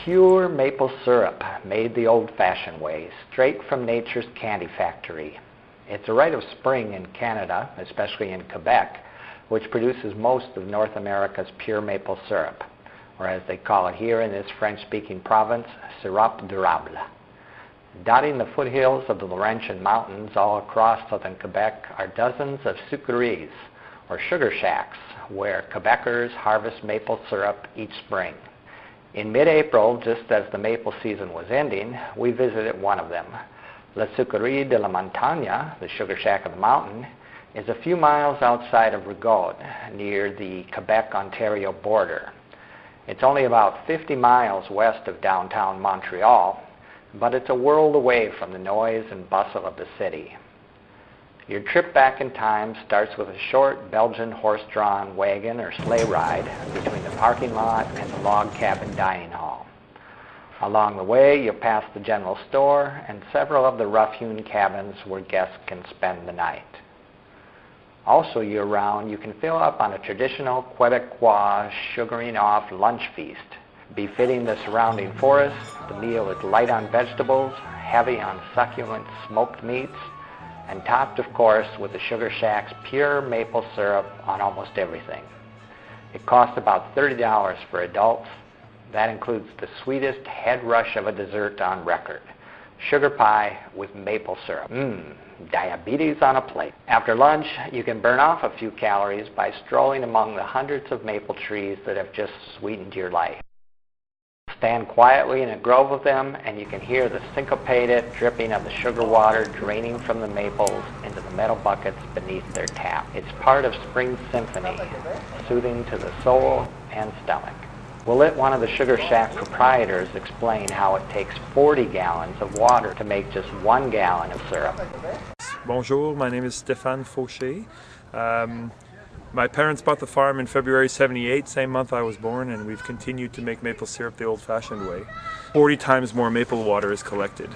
pure maple syrup made the old-fashioned way, straight from nature's candy factory. It's a rite of spring in Canada, especially in Quebec, which produces most of North America's pure maple syrup, or as they call it here in this French-speaking province, sirop d'érable. Dotting the foothills of the Laurentian Mountains all across southern Quebec are dozens of sucreries, or sugar shacks, where Quebecers harvest maple syrup each spring. In mid-April, just as the maple season was ending, we visited one of them. La Sucrerie de la Montagne, the sugar shack of the mountain, is a few miles outside of Rigaud, near the Quebec-Ontario border. It's only about 50 miles west of downtown Montreal, but it's a world away from the noise and bustle of the city. Your trip back in time starts with a short Belgian horse-drawn wagon or sleigh ride between the parking lot and the log cabin dining hall. Along the way, you'll pass the general store and several of the rough-hewn cabins where guests can spend the night. Also year-round, you can fill up on a traditional Quebecois sugaring off lunch feast. Befitting the surrounding forest, the meal is light on vegetables, heavy on succulent smoked meats, and topped, of course, with the Sugar Shack's pure maple syrup on almost everything. It costs about $30 for adults. That includes the sweetest head rush of a dessert on record, sugar pie with maple syrup. Diabetes on a plate. After lunch, you can burn off a few calories by strolling among the hundreds of maple trees that have just sweetened your life. Stand quietly in a grove of them, and you can hear the syncopated dripping of the sugar water draining from the maples into the metal buckets beneath their tap. It's part of spring's symphony, soothing to the soul and stomach. We'll let one of the Sugar Shack proprietors explain how it takes 40 gallons of water to make just 1 gallon of syrup. Bonjour, my name is Stéphane Fauché. My parents bought the farm in February '78, same month I was born, and we've continued to make maple syrup the old-fashioned way. 40 times more maple water is collected,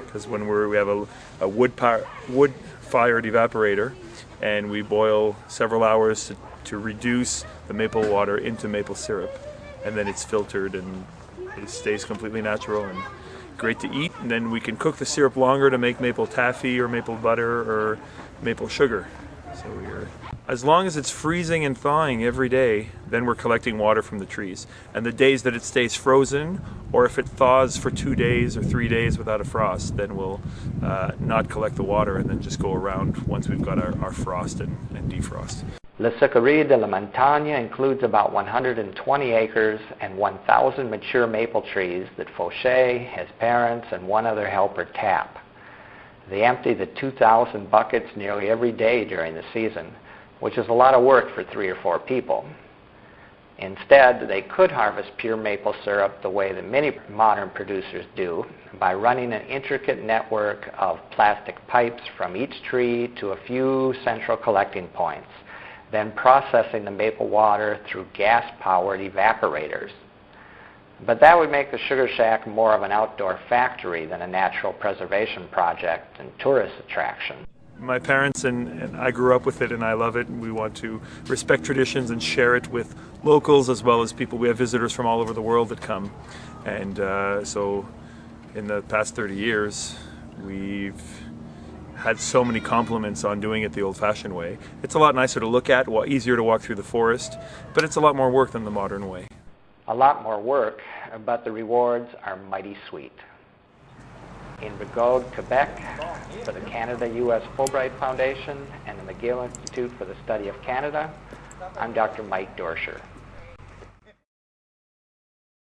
because when we have a wood-fired evaporator, and we boil several hours to reduce the maple water into maple syrup, and then it's filtered and it stays completely natural and great to eat. And then we can cook the syrup longer to make maple taffy or maple butter or maple sugar. So as long as it's freezing and thawing every day, then we're collecting water from the trees. And the days that it stays frozen, or if it thaws for 2 days or 3 days without a frost, then we'll not collect the water and then just go around once we've got our frost and defrost. La Sucrerie de la Montagne includes about 120 acres and 1,000 mature maple trees that Fauché, his parents, and one other helper tap. They empty the 2,000 buckets nearly every day during the season, which is a lot of work for 3 or 4 people. Instead, they could harvest pure maple syrup the way that many modern producers do, by running an intricate network of plastic pipes from each tree to a few central collecting points, then processing the maple water through gas-powered evaporators. But that would make the Sugar Shack more of an outdoor factory than a natural preservation project and tourist attraction. My parents and I grew up with it, and I love it. We want to respect traditions and share it with locals as well as people. We have visitors from all over the world that come. And so in the past 30 years, we've had so many compliments on doing it the old-fashioned way. It's a lot nicer to look at, easier to walk through the forest, but it's a lot more work than the modern way. A lot more work, but the rewards are mighty sweet. In Rigaud, Quebec, for the Canada-U.S. Fulbright Foundation and the McGill Institute for the Study of Canada, I'm Dr. Mike Dorscher.